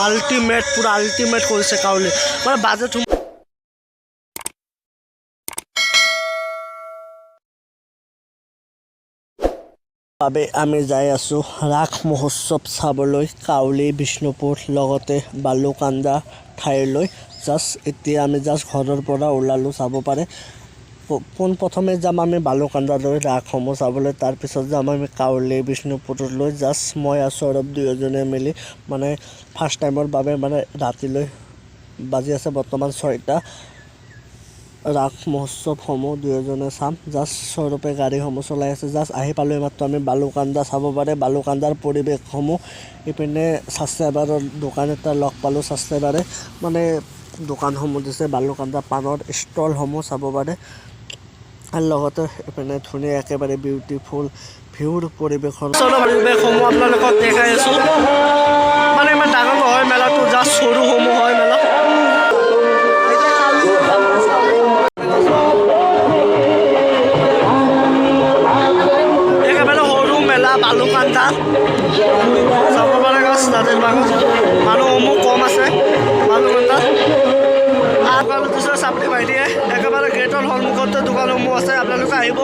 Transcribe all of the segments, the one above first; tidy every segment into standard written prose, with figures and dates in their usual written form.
ultimate পুৰা ultimate কৰেছে কাউলি মানে budget বাবে আমি যাই আছো ৰাস মহোৎসৱ চাবলৈ কাউলি বিষ্ণুপুৰ লগতে বালুকান্দা ঠাইলৈ জাষ্ট এতিয়া আমি জাষ্ট ঘৰৰ পৰা ওলালো চাব পাৰে পোনপ্ৰথমে যাম আমি বালুকান্দালৈ ৰাসসমূহ চাবলৈ তাৰপিছত যাম আমি কাউলি বিষ্ণুপুৰলৈ জাষ্ট মই আছোঁ আৰু দুয়োজনে মিলি মানে ফাৰ্ষ্ট টাইমৰ বাবে মানে ৰাতিলৈ বাজি আছে বৰ্তমান 6টা ৰাস মহোৎসৱসমূহ দুয়োজনে চাম জাষ্ট স্বৰূপে গাড়ীসমূহ চলাই আছে জাষ্ট আহি পালোঁ এইমাত্ৰ আমি বালুকান্দা চাব পাৰে বালুকান্দাৰ পৰিৱেশসমূহ ইপিনে ছাবস্ক্ৰাইবাৰৰ দোকান এটা লগ পালোঁ ছাবস্ক্ৰাইবাৰে মানে দোকানসমূহ দিছে বালুকান্দা পানৰ ষ্টলসমূহ চাব পাৰে আৰু লগতে ইপিনে ধুনীয়া একেবাৰে বিউটিফুল ভিউৰ পৰিৱেশসমূহ আপোনালোকক দেখাই আছোঁ মানে ইমান ডাঙৰ নহয় মেলাটো জাষ্ট সৰুসমূহ হয় মেলা বালুকান্দা চাব পাৰে গছ তাতে মানুহসমূহ কম আছে বালুকান্দা আপোনালোক দিছে চাপলি ভাইটিয়ে একেবাৰে গেটৰ সন্মুখতে দোকানসমূহ আছে আপোনালোকে আহিব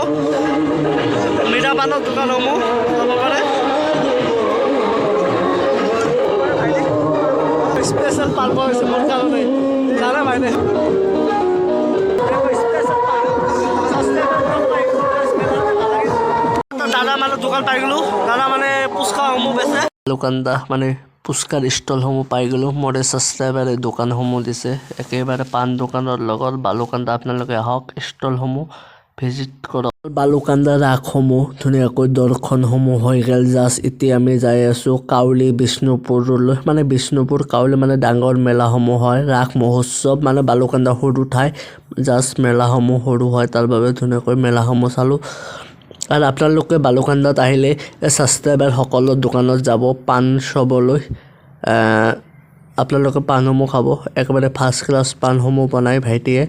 মিঠা পানৰ দোকানসমূহ চাব পাৰে স্পেচিয়েল পাৰ্ক হৈছে মোৰ কাৰণে জানে ভাইনে দাদা মানে দোকান পাই গ'লোঁ দাদা মানে পুচকাসমূহ বেচে বালুকান্দা মানে পুচকাৰ ষ্টলসমূহ পাই গ'লোঁ মোৰে ছাবস্ক্ৰাইবাৰে দোকানসমূহ দিছে একেবাৰে পাণ দোকানৰ লগত বালুকান্দা আপোনালোকে আহক ষ্টলসমূহ ভিজিট কৰক বালুকান্দা ৰাসসমূহ ধুনীয়াকৈ দৰ্শনসমূহ হৈ গ'ল জাষ্ট এতিয়া আমি যাই আছোঁ কাউলি বিষ্ণুপুৰলৈ মানে বিষ্ণুপুৰ কাউলি মানে ডাঙৰ মেলাসমূহ হয় ৰাস মহোৎসৱ মানে বালুকান্দা সৰু ঠাই জাষ্ট মেলাসমূহ সৰু হয় তাৰ বাবে ধুনীয়াকৈ মেলাসমূহ চালোঁ আৰু আপোনালোকে বালুকান্দাত আহিলে ছাবস্ক্ৰাইবাৰ সকলৰ দোকানত যাব পাণ চবলৈ আপোনালোকে পাণসমূহ খাব একেবাৰে ফাৰ্ষ্ট ক্লাছ পাণসমূহ বনাই ভাইটিয়ে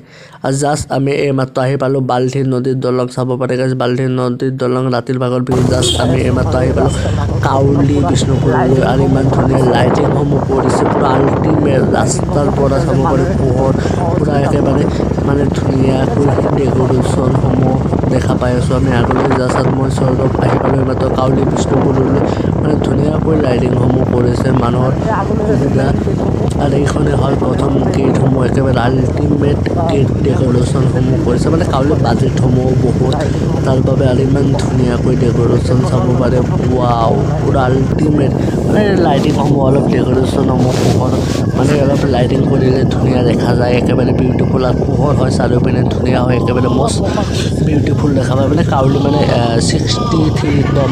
আৰু জাষ্ট আমি এইমাত্ৰ আহি পালোঁ বাল্টি নদীৰ দলং চাব পাৰে বাল্টি নদীৰ দলং ৰাতিৰ ভাগৰ ভিতৰত জাষ্ট আমি এইমাত্ৰ আহি পালোঁ কাউলি বিষ্ণুপুৰলৈ আৰু ইমান ধুনীয়া লাইটিংসমূহ কৰিছে পূৰা আল্টিমেট ৰাস্তাৰ পৰা চাব পাৰে পোহৰ পূৰা একেবাৰে মানে ধুনীয়াকৈ ডেক'ৰেশ্যনসমূহ দেখা পাই আছোঁ আমি আগলৈ জাষ্ট মই স্বৰ্গত আহি পালোঁ এইমাত্ৰ কাউলি বিষ্ণুপুৰলৈ মানে ধুনীয়াকৈ লাইটিংসমূহ কৰিছে মানুহৰ সুবিধা আৰু এইখনে হ'ল প্ৰথম গেটসমূহ একেবাৰে আল্টিমেট গেট ডেক'ৰেশ্যনসমূহ কৰিছে মানে কাউলি বাজেটসমূহ বহুত তাৰ বাবে আৰু ইমান ধুনীয়াকৈ ডেক'ৰেশ্যন চাব পাৰে ৱাও পূৰা আল্টিমেট মানে লাইটিংসমূহ অলপ ডেক'ৰেশ্যনসমূহ পোহৰ মানে অলপ লাইটিং কৰিলে ধুনীয়া দেখা যায় একেবাৰে বিউটিফুল আৰু পোহৰ হয় চাৰিওপিনে ধুনীয়া হয় একেবাৰে মষ্ট বিউটিফুল দেখা পায় মানে কাউলি মানে 63 একদম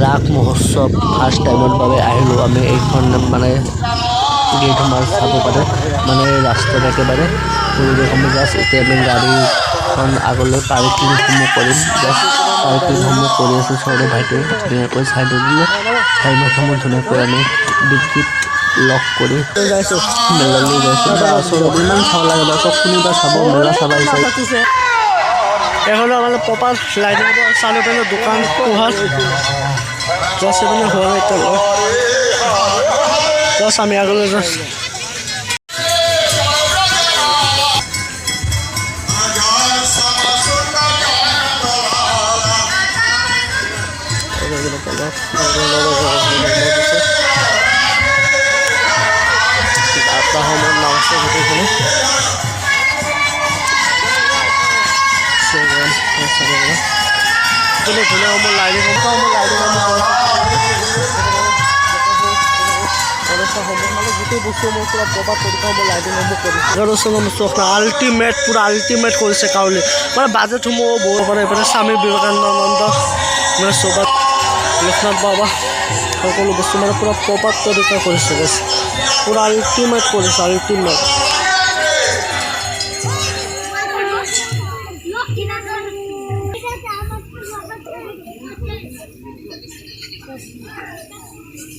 ৰাস মহোৎসৱ ফাৰ্ষ্ট টাইমৰ বাবে আহিলোঁ আমি এইখন মানে গেটসমূহ চাব পাৰে মানে ৰাস্তাত একেবাৰে পৰিৱেশসমূহ জাষ্ট এতিয়া আমি গাড়ীখন আগলৈ পাৰ্কিংসমূহ কৰিম জাষ্ট পাৰ্কিংসমূহ কৰি আছোঁ চবে ভাইটিয়ে ধুনীয়াকৈ চাইডত দিলে হেলমেটসমূহ ধুনীয়াকৈ আমি ডিকিত লক কৰি যাইছোঁ মেলালৈ যাইছোঁ বা ওচৰত ইমান চাব লাগে বা চব শুনিবা চাব মেলা চাব আহিছে এখনো মানে প্ৰপাৰ লাইটিং চালু পেলাই দোকান পোহাৰ জাষ্ট মানে হোৱা এতিয়া জাষ্ট আমি আগলৈ জাষ্ট আটাসমূহ নাম আছে গোটেইখিনি ধুনীয়াসমূহ লাইটিংসমূহ মানে গোটেই বস্তুসমূহ পূৰা প্ৰভাৱ পৰীক্ষাসমূহ লাইটিংসমূহ কৰিছে আল্টিমেট পূৰা আল্টিমেট কৰিছে কাউলি মানে বাজেটসমূহ বহুত পাৰে এইফালে স্বামী বিবেকানন্দ মানে চৌবাত লোকনাথ বাবা সকলো বস্তু মানে পূৰা প্ৰপাৰ তৰিকা কৰিছে পূৰা আল্টিমেট কৰিছে আল্টিমেট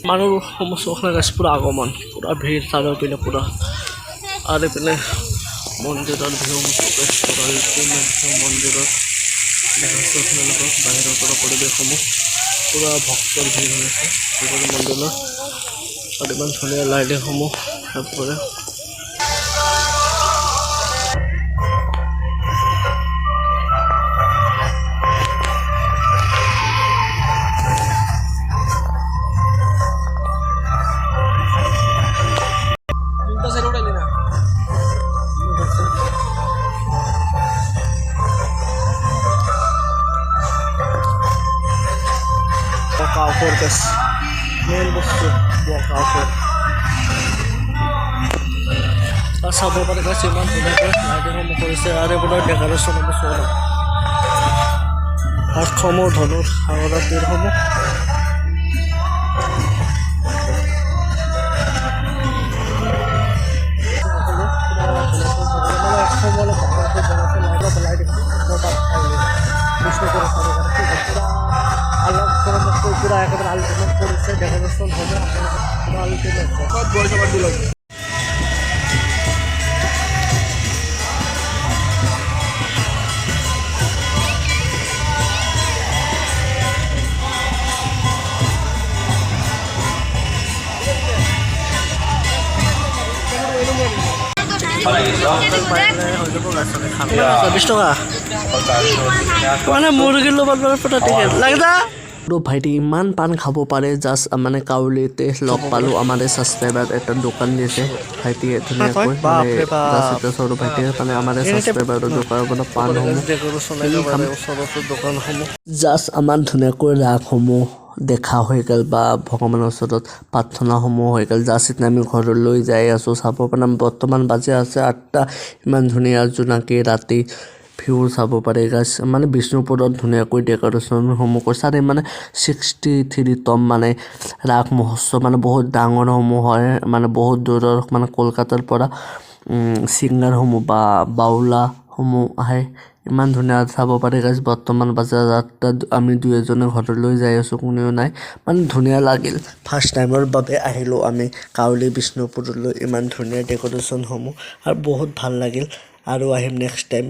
মানুহসমূহ চখ লগাইছে পূৰা আগমন পূৰা ভিৰ চাৰিওপিনে পূৰা আৰু এইপিনে মন্দিৰৰ ভিউ পূৰা মন্দিৰত দেখাইছোঁ আপোনালোকক বাহিৰৰ পৰা পৰিৱেশসমূহ পূৰা আল্টিমেট পৰিৱেশ মানে কাউলি বিষ্ণুপুৰ কাউলি মানে বিষ্ণুপুৰ কাউলি মানে পুৰা ভক্তৰ ভিৰ হৈ আছে ত্ৰিপুৰা মন্দিৰত আৰু ইমান ধুনীয়া লাইটিংসমূহ কৰে Walkover guys, main বস্তু walkover আৰ চাব পাৰে guys ইমান ধুনীয়াকৈ লাইটিংসমূহ কৰিছে আৰু এইবোৰৰ ডেকৰেশ্যনসমূহ চোৱা হাতসমূহ ধনুৰ সাগৰৰ তীৰসমূহ पूरा एकेबारे आल्टिमेट करेছে ডেকোরেশন হবে পুরো আল্টিমেট সব বড় সবার দিল মানে মুরগির লোবার পটা টিকেট লাগদা তো ভাইটি ইমান পান খাব পাৰে জাষ্ট মানে কাউলিতে লগ পালো আমাদেৰ সাবস্ক্ৰাইবাৰ একটা দোকান দিয়েছে ভাইটি ধুনীয়াকৈ মানে জাষ্ট সৰু ভাইটি মানে আমাদেৰ সাবস্ক্ৰাইবাৰ দোকানৰ পৰা পান দোকানসমূহ জাষ্ট আমাৰ ধুনীয়াকৈ ৰাগসমূহ দেখা হৈ গ'ল বা ভগৱানৰ ওচৰত প্ৰাৰ্থনাসমূহ হৈ গ'ল জাষ্ট আমি ঘৰলৈ যাই আছোঁ চাব পৰা বৰ্তমান বাজে আছে 8টা ইমান ধুনীয়া জোনাকী ৰাতি ভিউ চাব পাৰে গাইছ মানে বিষ্ণুপুৰত ধুনীয়াকৈ ডেকোৰেশ্যনসমূহ কৰিছে আৰু মানে 63তম মানে ৰাগ মহোৎসৱ মানে বহুত ডাঙৰসমূহ হয় মানে বহুত দূৰৰ মানে কলকাতাৰ পৰা ছিংগাৰসমূহ বা বাউলাসমূহ আহে ইমান ধুনীয়া চাব পাৰে গাইছ বৰ্তমান বাজে 8টা আমি দুই এজনে ঘৰলৈ যাই আছোঁ কোনেও নাই মানে ধুনীয়া লাগিল ফাৰ্ষ্ট টাইমৰ বাবে আহিলোঁ আমি কাউলি বিষ্ণুপুৰলৈ ইমান ধুনীয়া ডেকোৰেশ্যনসমূহ আৰু বহুত ভাল লাগিল আৰু আহিম নেক্সট টাইম